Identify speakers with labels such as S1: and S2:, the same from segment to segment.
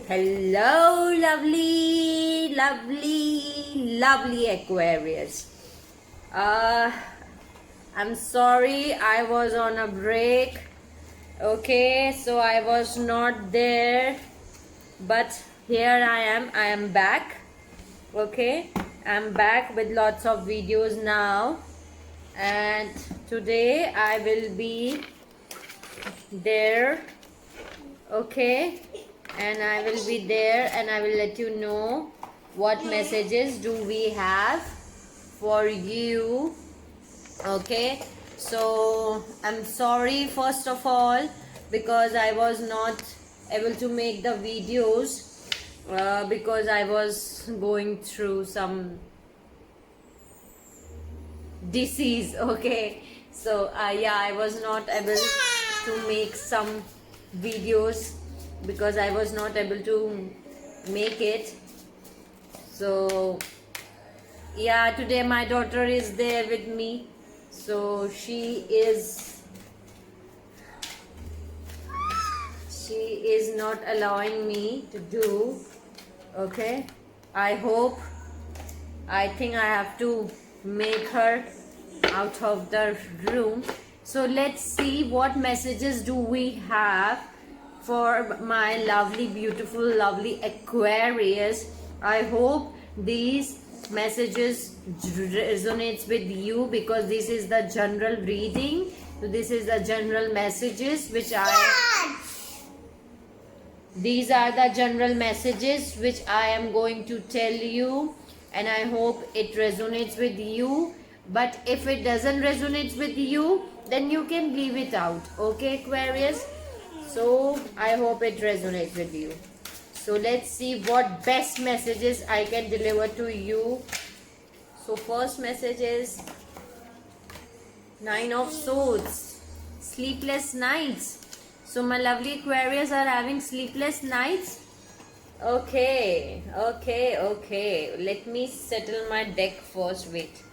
S1: Hello, lovely Aquarius. Uh, I'm sorry I was on a break. Okay, so I was not there, but here I am. I am back. Okay, I'm back with lots of videos now, and today I will be there. Okay, and I will be there and I will let you know what messages do we have for you. Okay, so I'm sorry first of all because I was not able to make the videos because I was going through some disease. Okay, so yeah, I was not able to make some videos because I was not able to make it. So yeah, today my daughter is there with me, so she is not allowing me to do. Okay, I think I have to make her out of the room. So let's see what messages do we have for my lovely, beautiful, lovely Aquarius. I hope these messages resonates with you because this is the general reading. So this is the general messages these are the general messages which I am going to tell you, and I hope it resonates with you. But if it doesn't resonate with you, then you can leave it out. Okay, Aquarius? So I hope it resonates with you. So let's see what best messages I can deliver to you. So first message is Nine of Swords, sleepless nights. So my lovely Aquarius are having sleepless nights. Okay. Let me settle my deck first. Wait.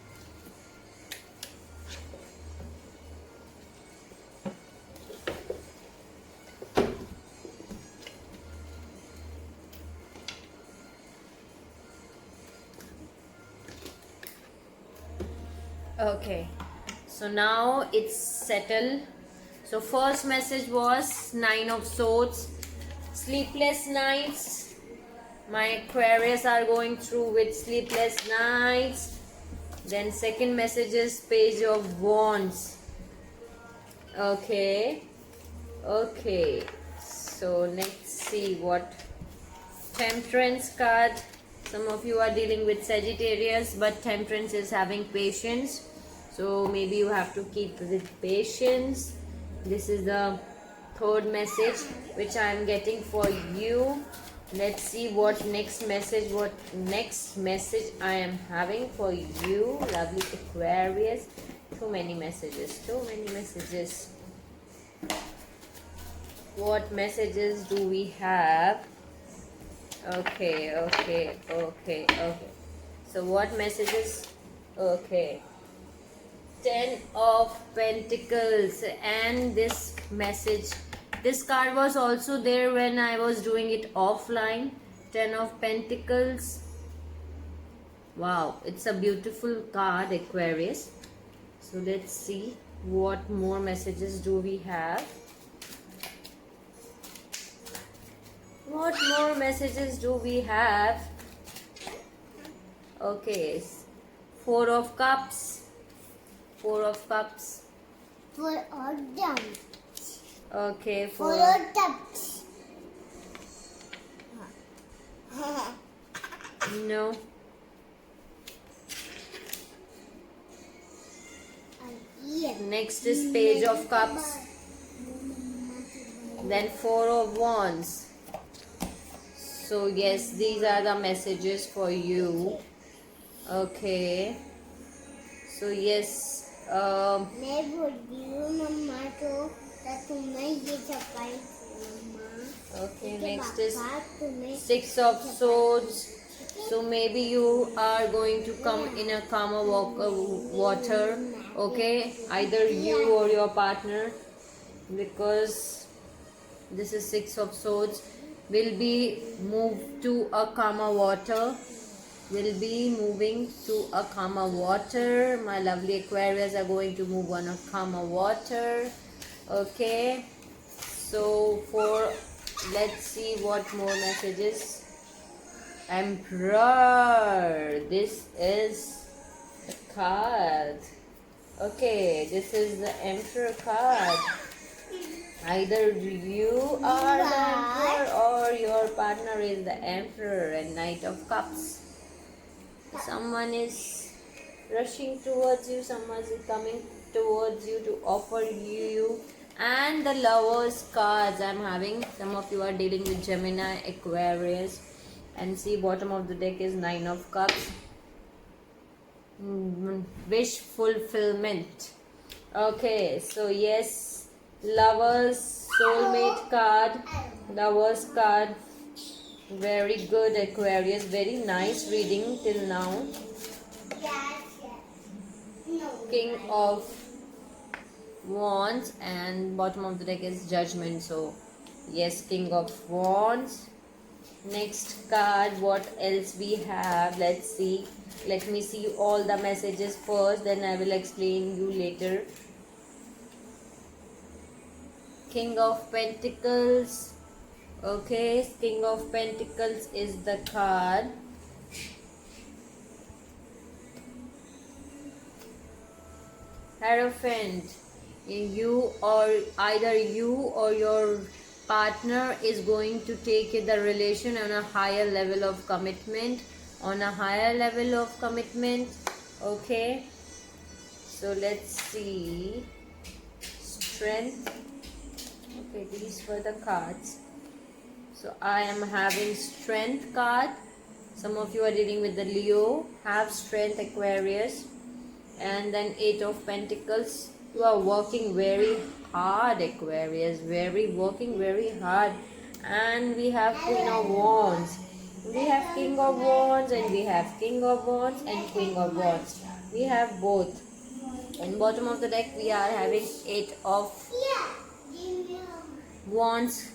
S1: Okay. So now it's settled. So first message was Nine of Swords, sleepless nights. My Aquarius are going through with sleepless nights. Then second message is Page of Wands. Okay. So let's see what Temperance card. Some of you are dealing with Sagittarius, but Temperance is having patience. So maybe you have to keep with patience. This is the third message which I am getting for you. Let's see what next message I am having for you, lovely Aquarius. Too many messages. What messages do we have? Okay. So what messages? Okay. 10 of Pentacles, and this message, this card was also there when I was doing it offline. 10 of Pentacles. Wow, it's a beautiful card, Aquarius. So let's see what more messages do we have. What more messages do we have? Okay, Four of Cups. Four of Cups. Okay,
S2: Four of Cups.
S1: No. Next is Page of Cups. Then Four of Wands. So yes, these are the messages for you. Okay. So yes. Okay, next is Six of Swords. So maybe you are going to come in a calmer water. Okay, either you or your partner, because this is Six of Swords. will be moved to a calmer water. Will be moving to a calmer water. My lovely Aquarius are going to move on a calmer water. Okay. So let's see what more messages. Emperor. This is the card. Okay, this is the Emperor card. Either you are the Emperor or your partner is the Emperor. And Knight of Cups. Someone is rushing towards you, someone is coming towards you to offer you. And the Lovers cards I'm having. Some of you are dealing with Gemini, Aquarius. And see, bottom of the deck is Nine of Cups. Wish fulfillment. Okay, so yes, Lovers, soulmate card, Lovers card. Very good, Aquarius. Very nice reading till now. King of Wands, and bottom of the deck is Judgment. So yes, King of Wands. Next card, what else we have? Let's see. Let me see all the messages first, then I will explain you later. King of Pentacles. Okay, King of Pentacles is the card. Hierophant. Either you or your partner is going to take the relation on a higher level of commitment. Okay, so let's see. Strength. Okay, these were the cards. So I am having Strength card. Some of you are dealing with the Leo. Have Strength, Aquarius. And then Eight of Pentacles. You are working very hard, Aquarius. Working very hard. And we have Queen of Wands. We have King of Wands, and we have King of Wands and Queen of Wands. We have both. And bottom of the deck we are having Eight of Wands.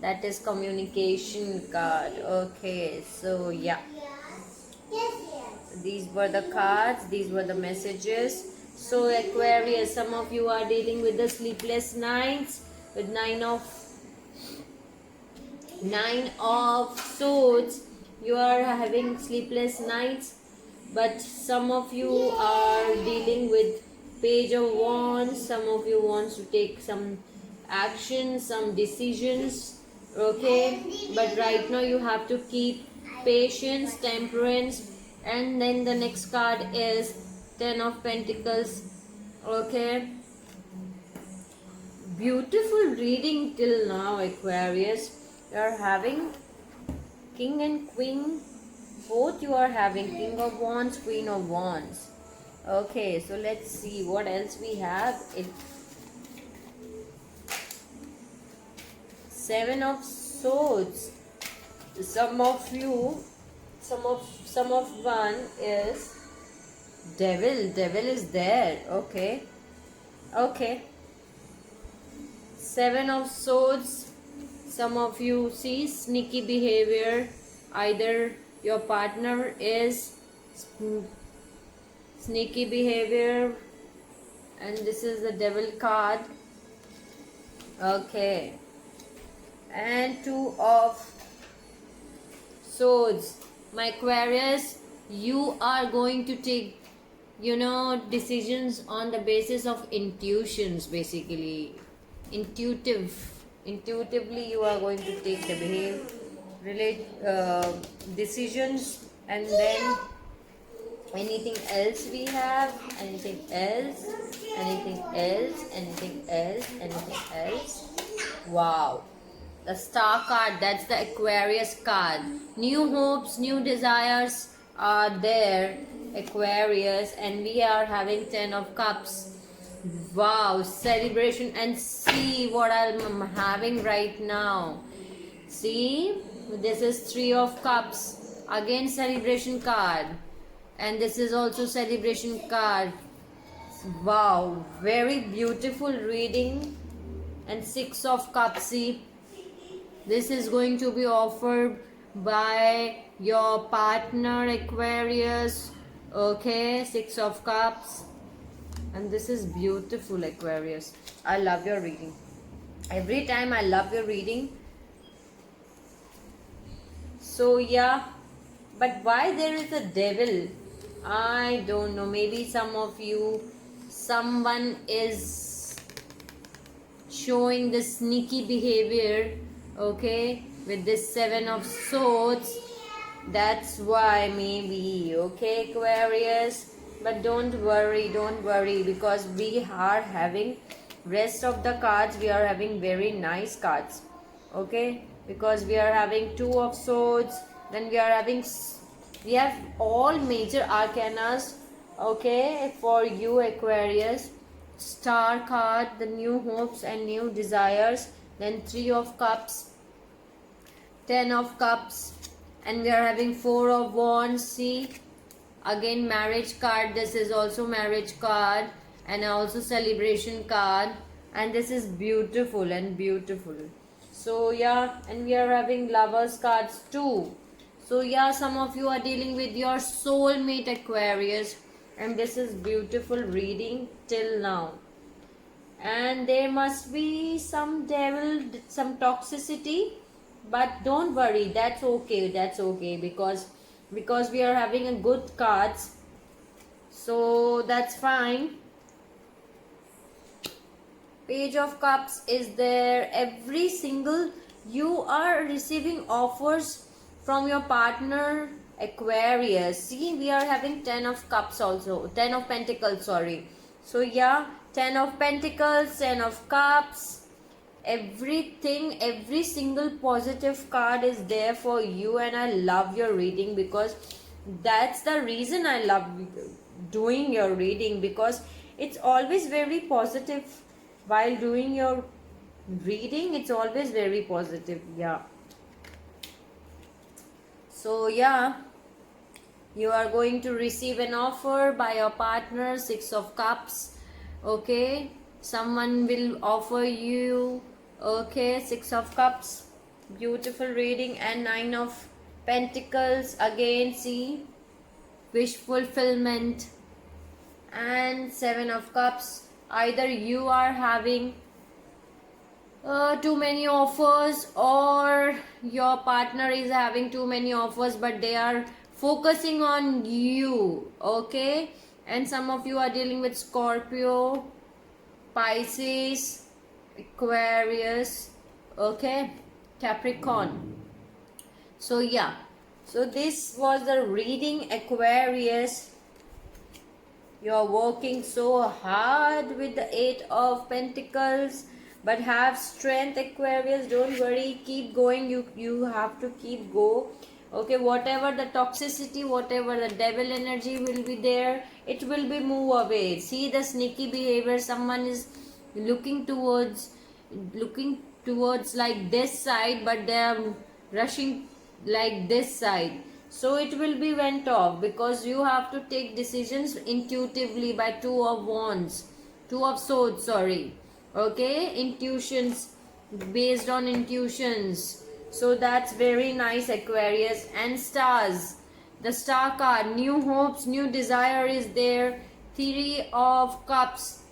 S1: That is communication card. Okay, so yeah. These were the cards. These were the messages. So Aquarius, some of you are dealing with the sleepless nights with Nine of Swords. You are having sleepless nights, but some of you are dealing with Page of Wands. Some of you want to take some action, some decisions. Okay, but right now you have to keep patience, temperance. And then the next card is Ten of Pentacles. Okay, beautiful reading till now, Aquarius. You are having King and Queen. Both you are having King of Wands, Queen of Wands. Okay, so let's see what else we have. Seven of Swords. Some of one is Devil. Devil is there. Okay. Seven of Swords. Some of you see sneaky behavior. Either your partner is sneaky behavior, and this is the Devil card. Okay. And Two of Swords. My Aquarius, you are going to take decisions on the basis of intuitions, basically. Intuitively you are going to take the decisions. And then anything else we have? Anything else? Wow, the Star card, that's the Aquarius card. New hopes, new desires are there, Aquarius. And we are having Ten of Cups. Wow, celebration. And see what I'm having right now. See, this is Three of Cups. Again celebration card. And this is also celebration card. Wow, very beautiful reading. And Six of Cups. See, This is going to be offered by your partner, Aquarius. Okay, Six of Cups. And this is beautiful, Aquarius. I love your reading. Every time I love your reading. So yeah, but why there is a devil? I don't know. Maybe someone is showing this sneaky behavior, okay, with this Seven of Swords. That's why, maybe, okay, Aquarius. But don't worry, because we are having rest of the cards, we are having very nice cards, okay, because we are having Two of Swords, then we have all major arcanas, okay, for you, Aquarius. Star card, the new hopes and new desires, then Three of Cups, Ten of Cups, and we are having Four of Wands. See, again marriage card, this is also marriage card, and also celebration card, and this is beautiful and beautiful. So yeah, and we are having lovers cards too. So yeah, some of you are dealing with your soulmate, Aquarius, and this is beautiful reading till now. And there must be some devil, some toxicity, but don't worry, that's okay, because we are having a good cards, so that's fine. Page of Cups is there. Every single, you are receiving offers from your partner, Aquarius. See, we are having Ten of Cups also, Ten of Pentacles, sorry. So yeah, Ten of Pentacles, Ten of Cups, everything, every single positive card is there for you, and I love your reading, because that's the reason I love doing your reading, because it's always very positive. While doing your reading, it's always very positive. Yeah, so yeah, you are going to receive an offer by your partner, Six of Cups, okay, someone will offer you, okay, Six of Cups, beautiful reading, and Nine of Pentacles, again, see, wish fulfillment, and Seven of Cups. Either you are having too many offers, or your partner is having too many offers, but they are focusing on you, okay, and some of you are dealing with Scorpio, Pisces, Aquarius, okay, Capricorn. So yeah, so this was the reading, Aquarius. You're working so hard with the Eight of Pentacles, but have strength, Aquarius. Don't worry, keep going. You have to keep go. Okay, whatever the toxicity, whatever the devil energy will be there, it will be move away. See the sneaky behavior. Someone is looking towards like this side, but they are rushing like this side, so it will be went off, because you have to take decisions intuitively by Two of Wands, Two of Swords, sorry, okay, intuitions, based on intuitions. So that's very nice, Aquarius. And stars, the star card, new hopes, new desire is there. Three of Cups,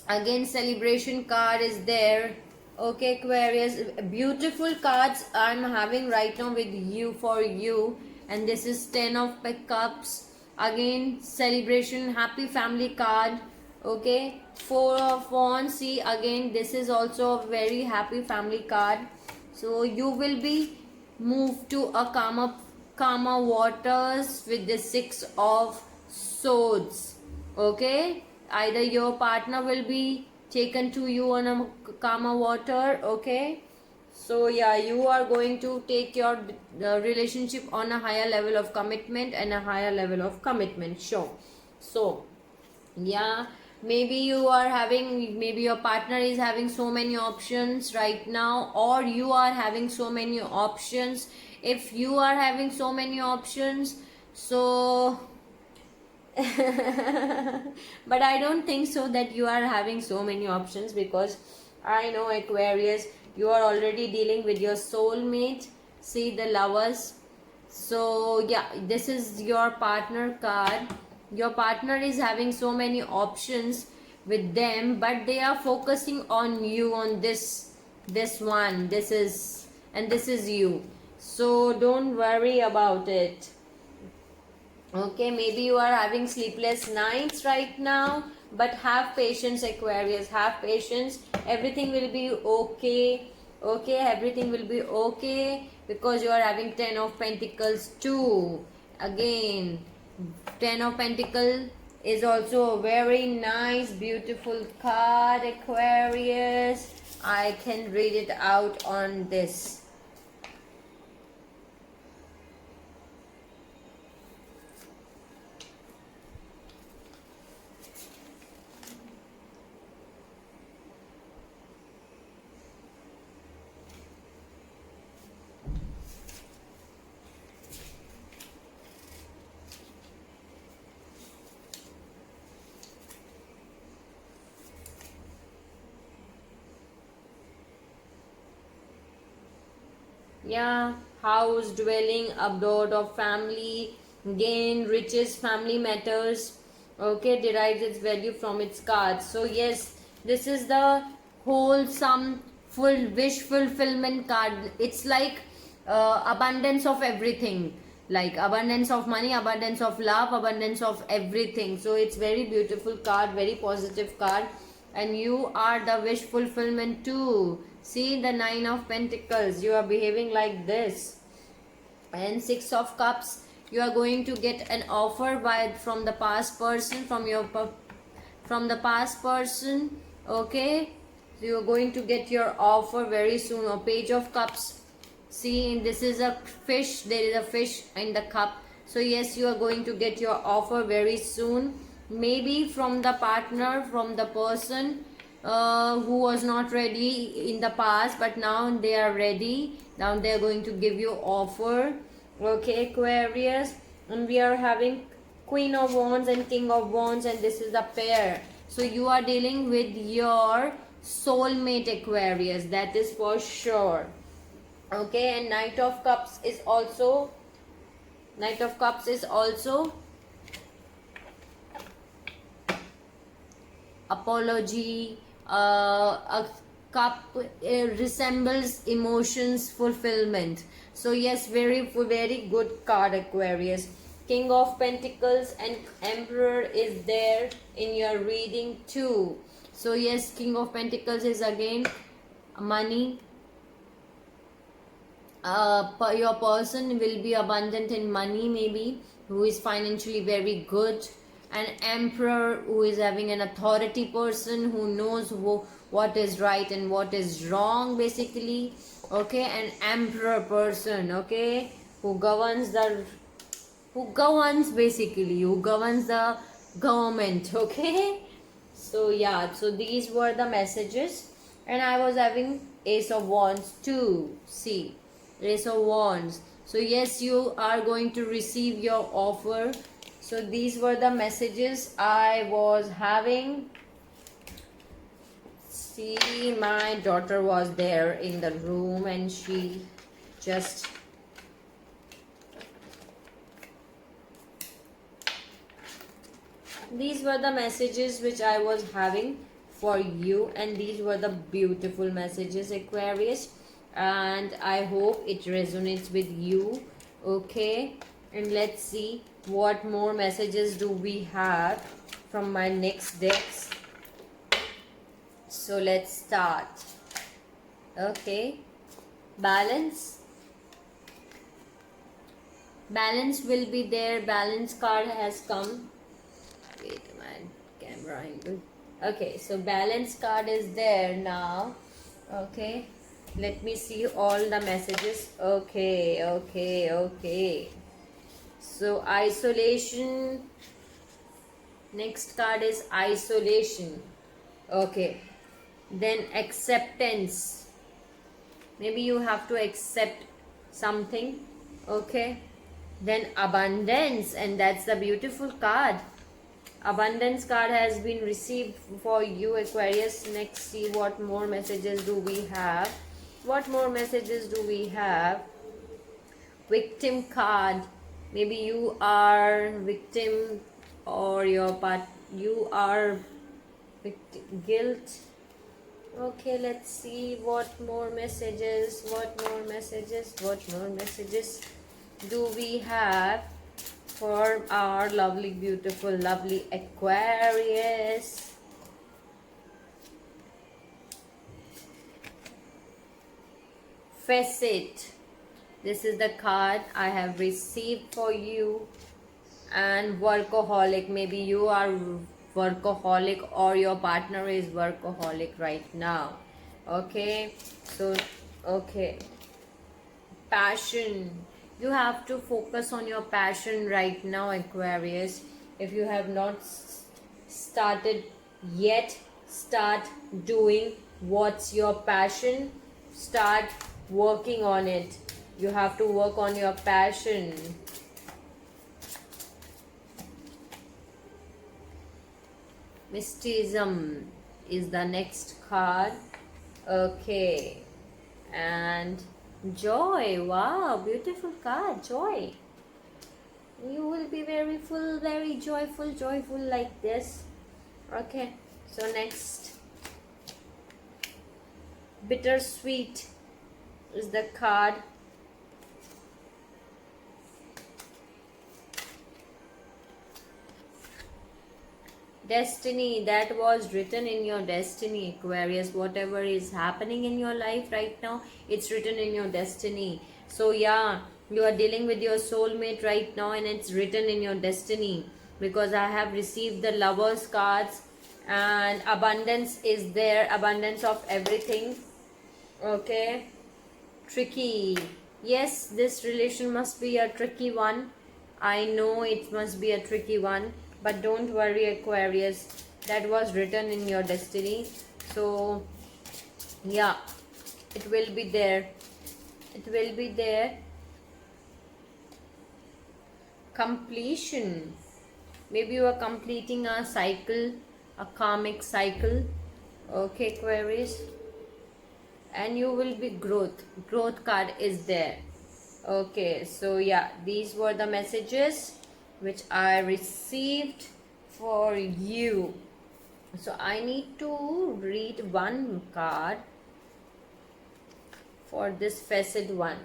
S1: again celebration card is there, okay, Aquarius. Beautiful cards I'm having right now with you, for you. And this is Ten of Cups, again celebration, happy family card, okay. Four of Wands, see, again this is also a very happy family card. So you will be moved to a calmer waters with the Six of Swords, okay. Either your partner will be taken to you on a calmer water, okay. So yeah, you are going to take your relationship on a higher level of commitment, and a higher level of commitment, sure. So yeah, maybe your partner is having so many options right now, or you are having so many options. If you are having so many options, so but I don't think so that you are having so many options, because I know, Aquarius, You are already dealing with your soulmate. See the Lovers. So yeah, this is your partner card. Your partner is having so many options with them, but they are focusing on you, on this one. This is you. So don't worry about it. Okay, maybe you are having sleepless nights right now, but have patience, Aquarius. Have patience. Everything will be okay. Okay, everything will be okay, because you are having 10 of Pentacles too. Again, 10 of Pentacles is also a very nice, beautiful card, Aquarius. I can read it out on this. Yeah, house, dwelling, abode of family, gain, riches, family matters. Okay, derives its value from its cards. So yes, this is the wholesome, full wish fulfillment card. It's like abundance of everything, like abundance of money, abundance of love, abundance of everything. So it's very beautiful card, very positive card, and you are the wish fulfillment too. See the 9 of Pentacles, you are behaving like this. And 6 of Cups, you are going to get an offer from the past person, from the past person. Okay, so you are going to get your offer very soon. Or Page of Cups, see, this is a fish, there is a fish in the cup. So yes, you are going to get your offer very soon, maybe from the partner, from the person who was not ready in the past, but now they are ready. Now they are going to give you offer. Okay, Aquarius. And we are having Queen of Wands and King of Wands, and this is the pair. So you are dealing with your soulmate, Aquarius, that is for sure. Okay, and Knight of Cups is also apology. A cup resembles emotions fulfillment. So yes, very good card, Aquarius. King of Pentacles and Emperor is there in your reading too. So yes, King of Pentacles is again money. Your person will be abundant in money, maybe, who is financially very good. An Emperor, who is having an authority person, who knows what is right and what is wrong, basically. Okay, an Emperor person, okay, who governs the government. Okay, so yeah, so these were the messages. And I was having Ace of Wands too. See, Ace of Wands. So yes, you are going to receive your offer. So these were the messages I was having. See, my daughter was there in the room and she just these were the messages which I was having for you, and these were the beautiful messages, Aquarius, and I hope it resonates with you. Okay, and let's see what more messages do we have from my next decks. So let's start. Okay, balance will be there. Balance card has come. Wait, my camera angle. Okay, so balance card is there now. Okay, let me see all the messages. Okay. So isolation. Next card is isolation. Okay, then acceptance. Maybe you have to accept something. Okay, then abundance, and that's the beautiful card. Abundance card has been received for you, Aquarius. Next, see what more messages do we have. What more messages do we have? Victim card. Maybe you are victim, or your part, you are victim, guilt. Okay, let's see what more messages, what more messages do we have for our lovely, beautiful, lovely Aquarius. Facet. This is the card I have received for you. And workaholic. Maybe you are workaholic, or your partner is workaholic right now. Okay, so okay, passion. You have to focus on your passion right now, Aquarius. If you have not started yet, start doing what's your passion. Start working on it. You have to work on your passion. Mysticism is the next card. Okay, and joy. Wow, beautiful card, joy. You will be very full, very joyful like this. Okay, so next, bittersweet is the card. Destiny. That was written in your destiny, Aquarius. Whatever is happening in your life right now, it's written in your destiny. So yeah, you are dealing with your soulmate right now, and it's written in your destiny, because I have received the lovers cards, and abundance is there, abundance of everything. Okay, tricky. Yes, this relation must be a tricky one. I know it must be a tricky one, but don't worry, Aquarius, that was written in your destiny. So yeah, it will be there, it will be there. Completion. Maybe you are completing a cycle, a karmic cycle. Okay, Aquarius, and you will be growth card is there. Okay, so yeah, these were the messages which I received for you. So I need to read one card for this facet one.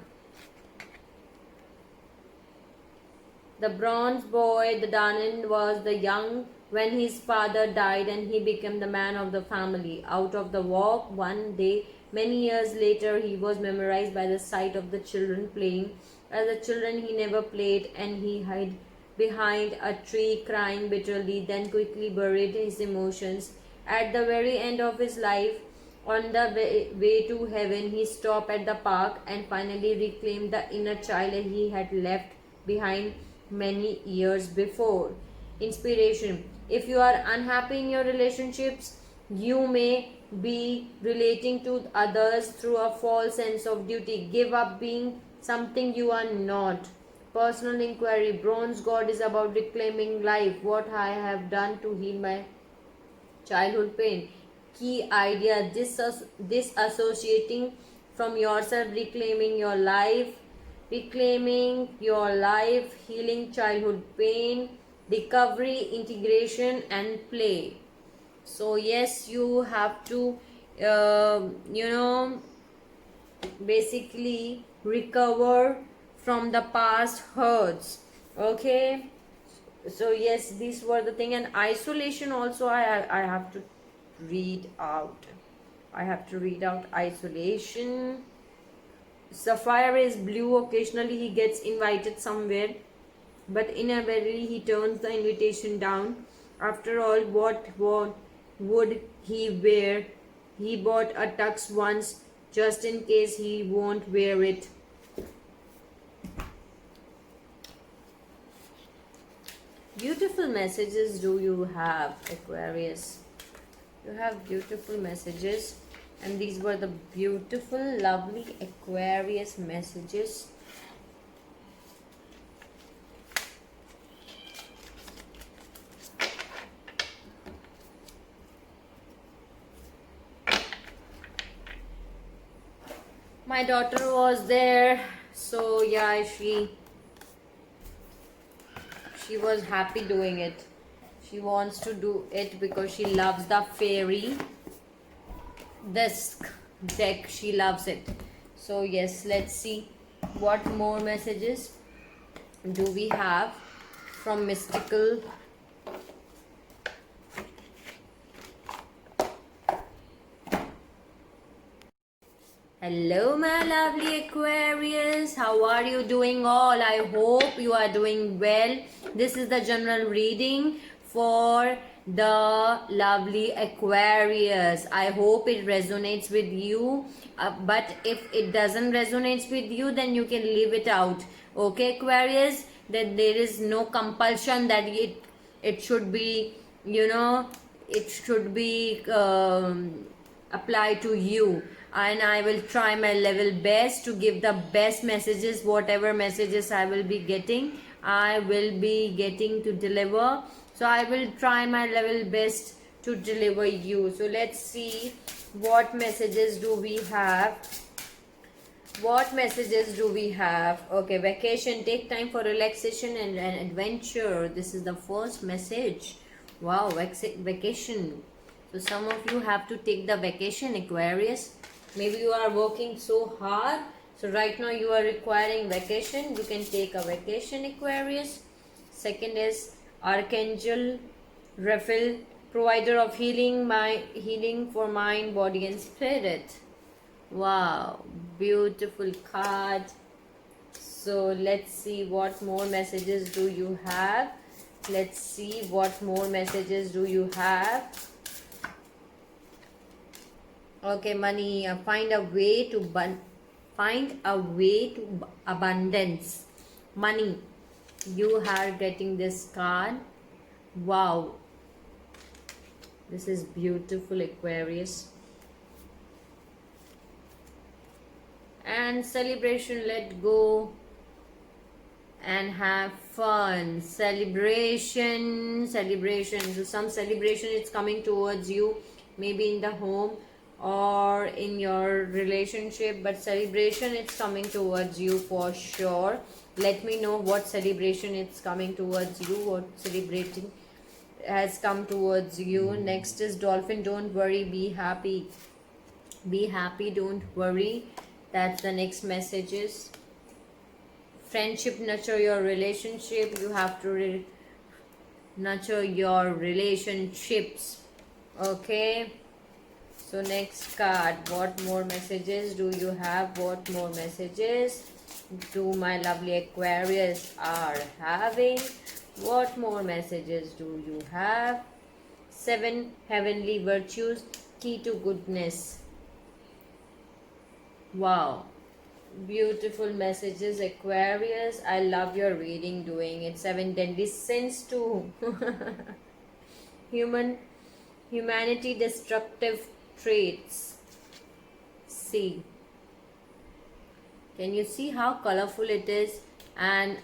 S1: The bronze boy, the Danan, was the young when his father died, and he became the man of the family. Out of the walk one day, many years later, he was memorized by the sight of the children playing. As a children, he never played, and he hid behind a tree crying bitterly, then quickly buried his emotions. At the very end of his life, on the way to heaven, he stopped at the park and finally reclaimed the inner child he had left behind many years before. Inspiration. If you are unhappy in your relationships, you may be relating to others through a false sense of duty. Give up being something you are not. Personal inquiry. Bronze God is about reclaiming life. What I have done to heal my childhood pain. Key idea. Disassociating from yourself, reclaiming your life, healing childhood pain, recovery, integration, and play. So yes, you have to basically recover from the past hurts. Okay, so yes, these were the thing. And isolation also, I have to read out. I have to read out isolation. Sapphire is blue. Occasionally he gets invited somewhere, but inevitably he turns the invitation down. After all, what would he wear? He bought a tux once just in case he won't wear it. Beautiful messages do you have, Aquarius. You have beautiful messages, and these were the beautiful, lovely Aquarius messages. My daughter was there, so yeah, she was happy doing it. She wants to do it because she loves the fairy disc deck. She loves it. So yes, let's see what more messages do we have from Mystical. Hello my lovely Aquarius, how are you doing all? I hope you are doing well. This is the general reading for the lovely Aquarius. I hope it resonates with you, but if it doesn't resonate with you, then you can leave it out. Okay Aquarius, that there is no compulsion that it should be, you know, it should be apply to you, and I will try my level best to give the best messages. Whatever messages I will be getting, I will be getting to deliver. So I will try my level best to deliver you. So let's see what messages do we have. What messages do we have? Okay, vacation, take time for relaxation and adventure. This is the first message. Wow, vacation. So some of you have to take the vacation, Aquarius. Maybe you are working so hard, so right now you are requiring vacation. You can take a vacation, Aquarius. Second is Archangel Raphael, provider of healing for mind, body and spirit. Wow, beautiful card. So let's see what more messages do you have. Let's see what more messages do you have. Okay, money, find a way to abundance. Money, you are getting this card. Wow, this is beautiful, Aquarius. And celebration, let go and have fun. Celebration. So some celebration is coming towards you, maybe in the home or in your relationship, but celebration is coming towards you for sure. Let me know what celebration is coming towards you, what celebrating has come towards you. Next is Dolphin, don't worry, be happy. Be happy, don't worry. That's the next messages. Friendship, nurture your relationship. You have to nurture your relationships. Okay. So next card, what more messages do you have? What more messages do my lovely Aquarius are having? What more messages do you have? 7 heavenly virtues, key to goodness. Wow, beautiful messages, Aquarius. I love your reading, doing it. 7 deadly sins too. Humanity, destructive traits. See, can you see how colorful it is, and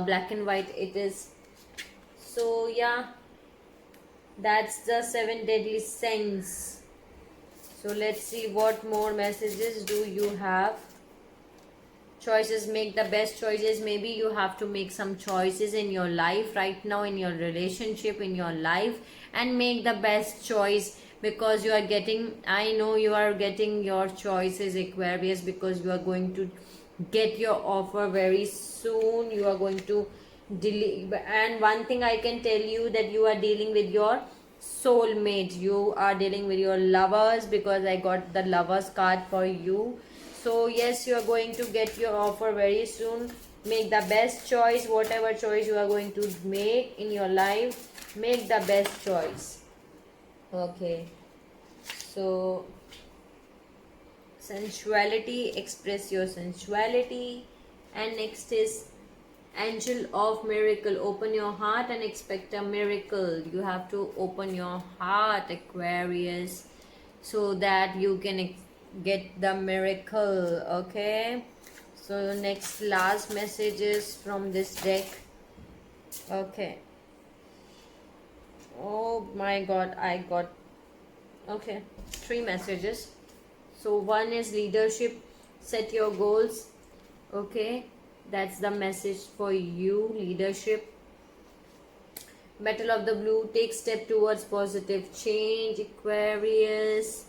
S1: black and white it is? So yeah, that's the 7 deadly sins. So let's see what more messages do you have. Choices, make the best choices. Maybe you have to make some choices in your life right now, in your relationship, in your life, and make the best choice, because you are getting, I know you are getting your choices, Aquarius, because you are going to get your offer very soon. You are going to delete, and one thing I can tell you, that you are dealing with your soulmate. You are dealing with your lovers, because I got the lovers card for you. So yes, you are going to get your offer very soon. Make the best choice. Whatever choice you are going to make in your life, make the best choice. Okay, so sensuality, express your sensuality. And next is Angel of Miracle, open your heart and expect a miracle. You have to open your heart, Aquarius, so that you can get the miracle. Okay, so next, last messages from this deck. Okay, oh my god, I got, okay, 3 messages. So one is leadership, set your goals. Okay, that's the message for you. Leadership. Battle of the Blue, take step towards positive change. Aquarius,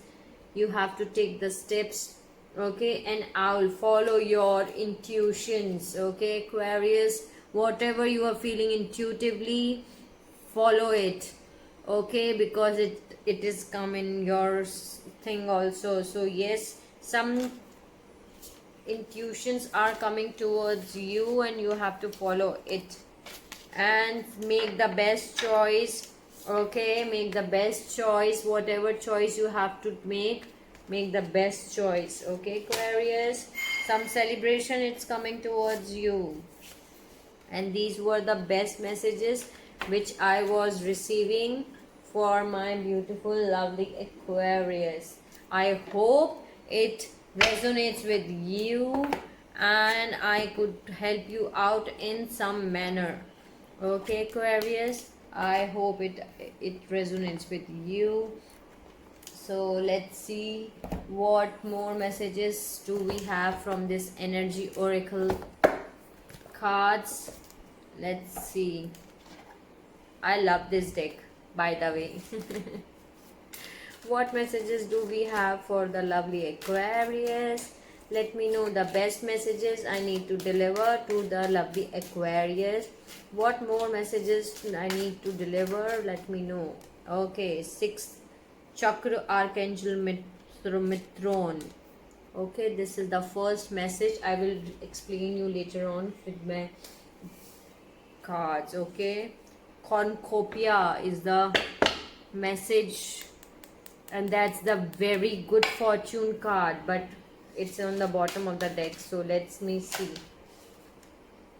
S1: you have to take the steps. Okay, and I'll follow your intuitions. Okay, Aquarius, whatever you are feeling intuitively, follow it. Okay, because it is come in your thing also. So yes, some intuitions are coming towards you and you have to follow it and make the best choice. Okay, make the best choice. Whatever choice you have to make the best choice. Okay, Aquarius, some celebration it's coming towards you. And these were the best messages which I was receiving for my beautiful lovely Aquarius. I hope it resonates with you and I could help you out in some manner. Okay, Aquarius, I hope it resonates with you. So let's see what more messages do we have from this energy oracle cards. Let's see. I love this deck, by the way. What messages do we have for the lovely Aquarius? Let me know the best messages I need to deliver to the lovely Aquarius. What more messages I need to deliver? Let me know. Okay, 6th Chakra Archangel Mitron. Okay, this is the first message. I will explain you later on with my cards. Okay, Cornucopia is the message, and that's the very good fortune card, but it's on the bottom of the deck. So let me see.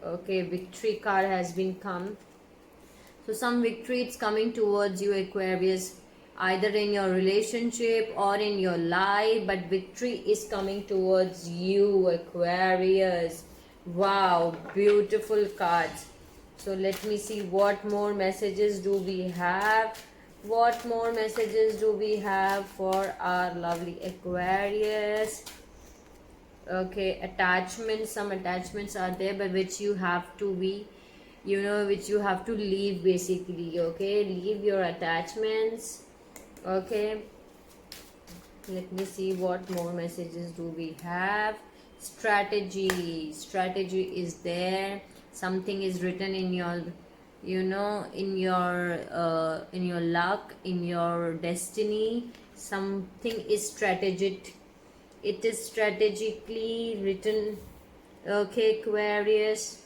S1: Okay, victory card has been come. So some victory it's coming towards you, Aquarius, either in your relationship or in your life, but victory is coming towards you, Aquarius. Wow, beautiful cards. So let me see what more messages do we have. What more messages do we have for our lovely Aquarius? Okay, attachments. Some attachments are there, but which you have to be, which you have to leave basically. Okay, leave your attachments. Okay, let me see what more messages do we have. Strategy is there. Something is written in your in your luck, in your destiny. Something is strategic. It is strategically written. Okay, Aquarius.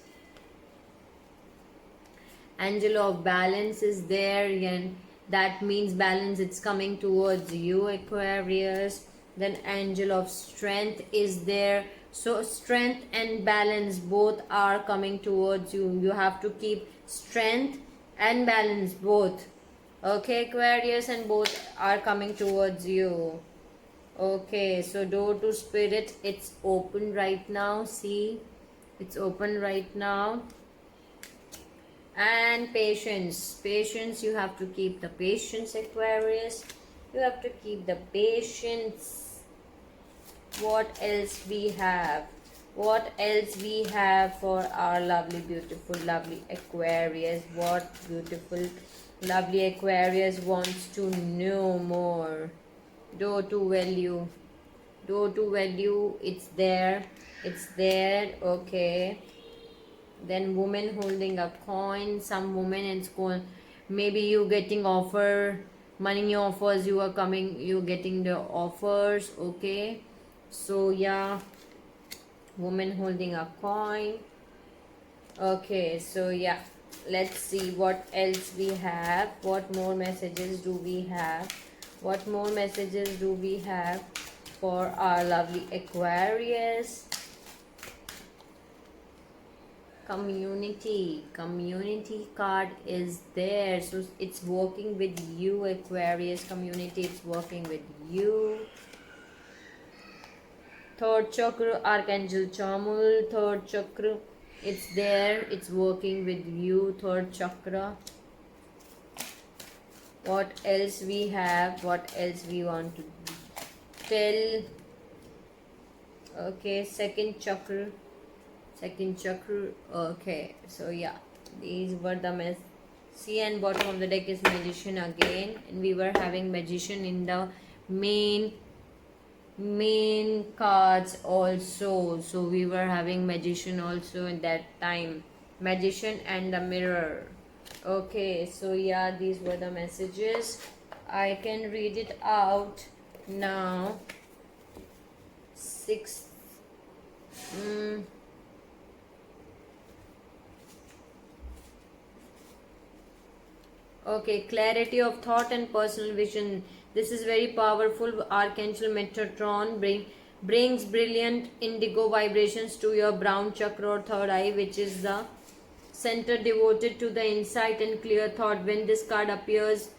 S1: Angel of balance is there, and that means balance it's coming towards you, Aquarius. Then angel of strength is there. So strength and balance both are coming towards you. You have to keep strength and balance both. Okay, Aquarius, and both are coming towards you. Okay, so door to spirit, it's open right now. See, it's open right now. And patience, you have to keep the patience, Aquarius. You have to keep the patience. What else we have? What else we have for our lovely, beautiful, lovely Aquarius? What beautiful, lovely Aquarius wants to know more? Door to value. Door to value, it's there. Okay. Then woman holding a coin. Some woman it's going, maybe you getting offer, money offers, you getting the offers. Okay, so yeah, woman holding a coin. Okay, so yeah, let's see what else we have. What more messages do we have? What more messages do we have for our lovely Aquarius? Community card is there, so it's working with you, Aquarius. Community, it's working with you. Third chakra, Archangel Chamuel. Third chakra, it's there, it's working with you. Third chakra. What else we have? What else we want to tell? Okay, second chakra. Okay, so yeah, these were the see, and bottom of the deck is magician again, and we were having magician in the main cards also, so we were having magician also in that time, magician and the mirror. Okay, so yeah, these were the messages. I can read it out now. Six. mm, Okay, clarity of thought and personal vision. This is very powerful. Archangel Metatron brings brilliant indigo vibrations to your brown chakra or third eye, which is the center devoted to the insight and clear thought. When this card appears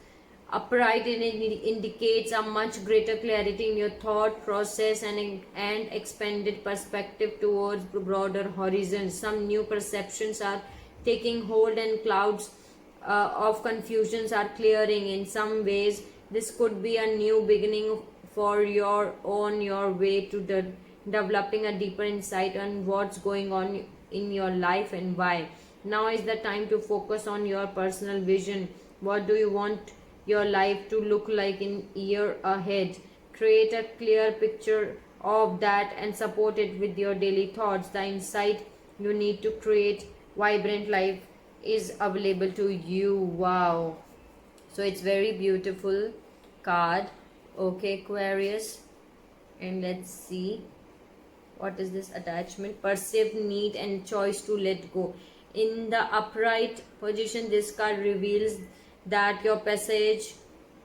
S1: upright, it indicates a much greater clarity in your thought process and expanded perspective towards broader horizons. Some new perceptions are taking hold, and clouds of confusions are clearing. In some ways, this could be a new beginning for your way to developing a deeper insight on what's going on in your life and why. Now is the time to focus on your personal vision. What do you want your life to look like in year ahead? Create a clear picture of that and support it with your daily thoughts. The insight you need to create vibrant life is available to you. Wow, so it's very beautiful card. Okay, Aquarius, and let's see what is this attachment. Perceived need and choice to let go. In the upright position, this card reveals that your passage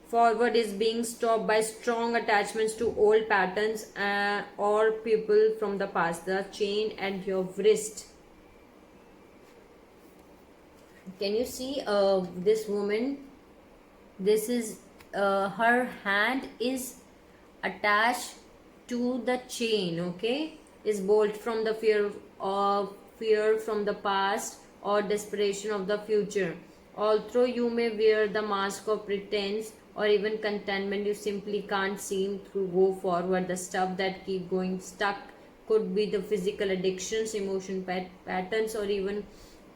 S1: forward is being stopped by strong attachments to old patterns or people from the past. The chain at your wrist. Can you see this woman? This is her hand is attached to the chain. Okay, is bolt from the fear from the past or desperation of the future. Although you may wear the mask of pretense or even contentment, you simply can't seem to go forward. The stuff that keep going stuck could be the physical addictions, emotion patterns, or even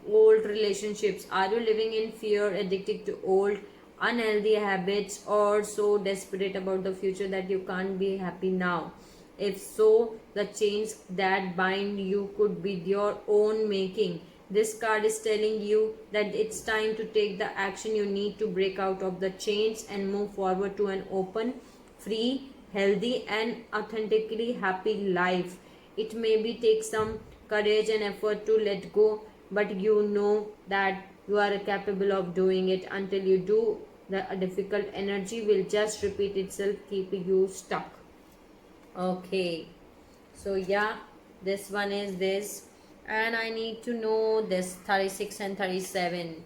S1: old relationships. Are you living in fear, addicted to old unhealthy habits, or so desperate about the future that you can't be happy now? If so, the chains that bind you could be your own making. This card is telling you that it's time to take the action you need to break out of the chains and move forward to an open, free, healthy, and authentically happy life. It maybe take some courage and effort to let go, but you know that you are capable of doing it. Until you do, the difficult energy will just repeat itself, keeping you stuck. Okay, so yeah, this one is this, and I need to know this 36 and 37.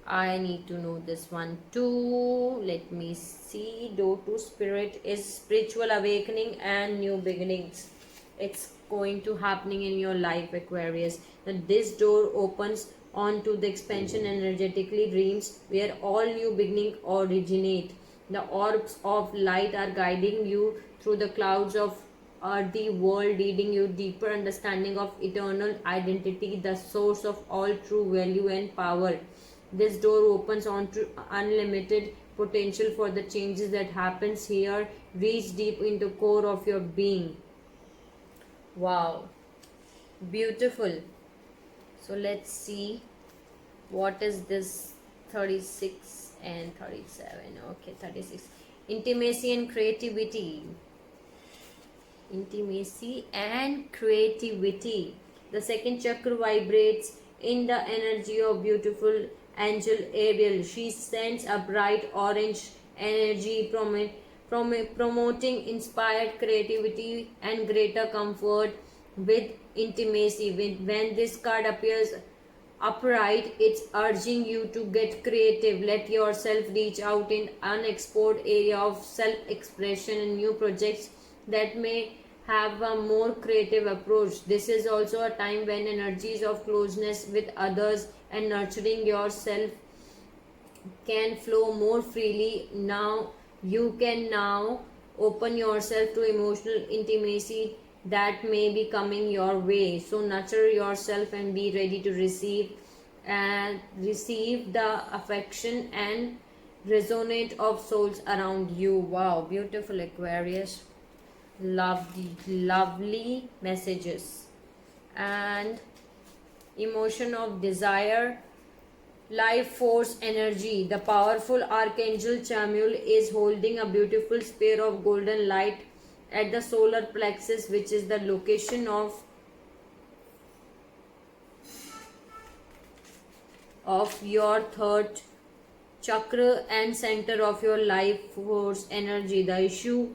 S1: I need to know this one too. Let me see. Door to spirit is spiritual awakening and new beginnings. It's going to happening in your life, Aquarius. That this door opens onto the expansion energetically dreams where all new beginning originate. The orbs of light are guiding you through the clouds of the world, leading you deeper understanding of eternal identity, the source of all true value and power. This door opens onto unlimited potential for the changes that happens here. Reach deep into core of your being. Wow, beautiful. So let's see what is this 36 and 37. Okay, 36. Intimacy and creativity. Intimacy and creativity. The second chakra vibrates in the energy of beautiful angel Ariel. She sends a bright orange energy promoting inspired creativity and greater comfort with intimacy. When this card appears upright, it's urging you to get creative. Let yourself reach out in unexplored area of self-expression and new projects that may have a more creative approach. This is also a time when energies of closeness with others and nurturing yourself can flow more freely. Now you can now open yourself to emotional intimacy that may be coming your way. So nurture yourself and be ready to receive the affection and resonate of souls around you. Wow, beautiful Aquarius. Lovely messages. And emotion of desire, life force energy. The powerful Archangel Chamuel is holding a beautiful spear of golden light at the solar plexus, which is the location of your third chakra and center of your life force energy. The issue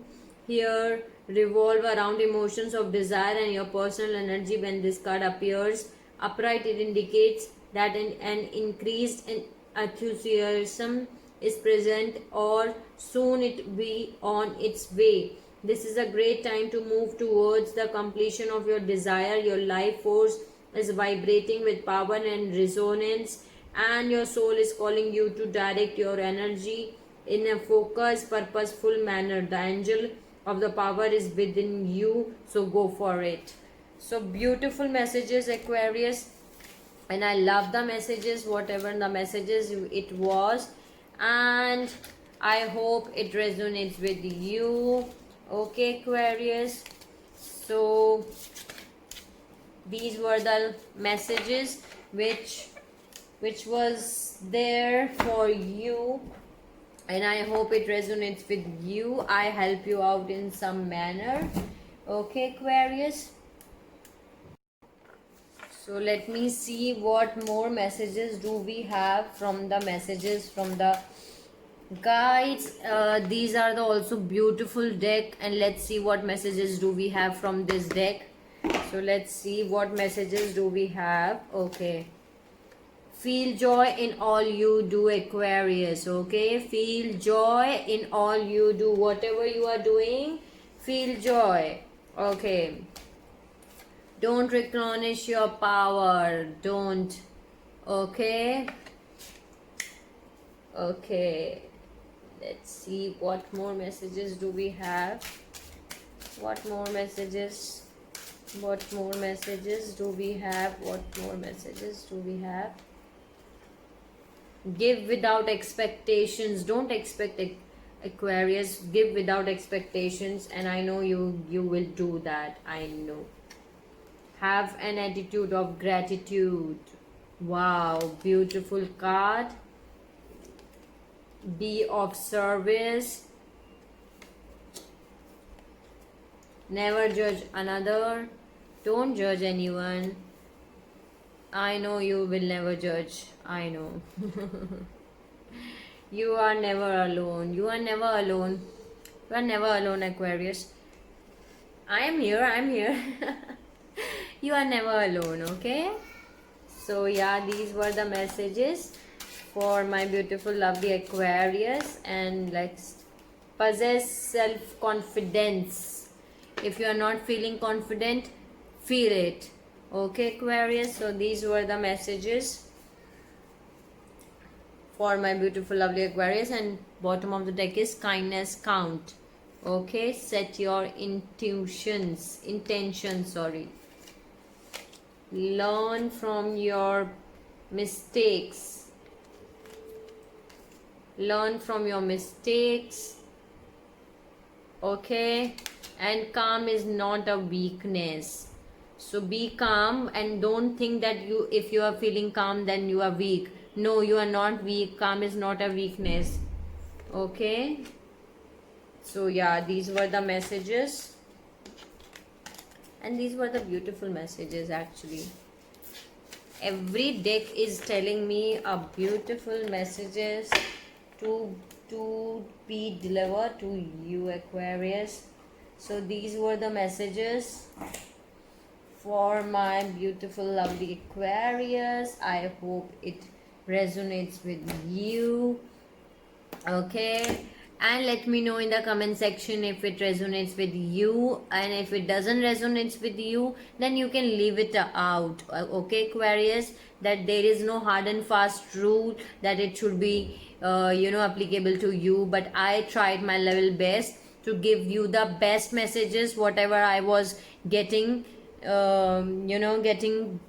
S1: here revolve around emotions of desire and your personal energy. When this card appears upright, it indicates that an increased enthusiasm is present, or soon it be on its way. This is a great time to move towards the completion of your desire. Your life force is vibrating with power and resonance, and your soul is calling you to direct your energy in a focused, purposeful manner. The angel of the power is within you, so go for it. So beautiful messages, Aquarius, and I love the messages, whatever the messages it was, and I hope it resonates with you. Okay, Aquarius, so these were the messages which was there for you, and I hope it resonates with you. I help you out in some manner. Okay, Aquarius, so let me see what more messages do we have from the messages from the guides. These are the also beautiful deck, and let's see what messages do we have from this deck. So let's see what messages do we have. Okay, feel joy in all you do, Aquarius. Okay, feel joy in all you do. Whatever you are doing, feel joy. Okay, don't replenish your power. Don't. Okay, okay, let's see what more messages do we have. What more messages do we have? Give without expectations. Don't expect, Aquarius. Give without expectations, and I know you will do that. I know. Have an attitude of gratitude. Wow, beautiful card. Be of service. Never judge another. Don't judge anyone. I know you will never judge. I know. You are never alone. You are never alone. You are never alone, Aquarius. I am here. You are never alone, okay? So yeah, these were the messages for my beautiful, lovely Aquarius. And let's possess self-confidence. If you are not feeling confident, feel it. Okay, Aquarius, so these were the messages for my beautiful, lovely Aquarius. And bottom of the deck is kindness count. Okay, set your intentions. Learn from your mistakes. Okay, and calm is not a weakness. So be calm, and don't think that if you are feeling calm then you are weak. No, you are not weak. Calm is not a weakness. Okay, so yeah, these were the messages, and these were the beautiful messages. Actually, every deck is telling me a beautiful messages to be delivered to you, Aquarius. So these were the messages for my beautiful, lovely Aquarius. I hope it resonates with you. Okay, and let me know in the comment section if it resonates with you, and if it doesn't resonate with you, then you can leave it out. Okay, Aquarius, that there is no hard and fast rule that it should be applicable to you, but I tried my level best to give you the best messages whatever I was getting getting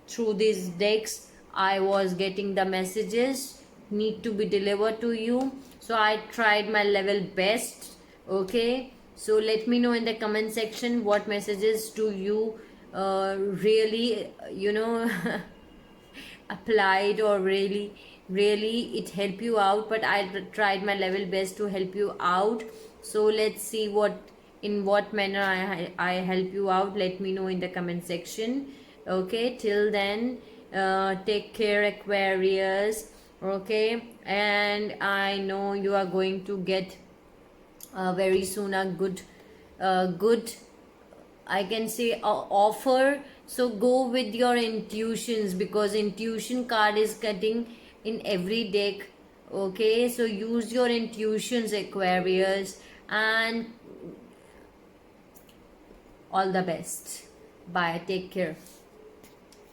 S1: through these decks. I was getting the messages need to be delivered to you, so I tried my level best. Okay, so let me know in the comment section what messages do you really applied, or really it help you out. But I tried my level best to help you out. So let's see in what manner I help you out. Let me know in the comment section. Okay, till then, take care, Aquarius. Okay, and I know you are going to get very soon a good, I can say, offer. So go with your intuitions, because intuition card is cutting in every deck. Okay, so use your intuitions, Aquarius, and all the best. Bye, take care.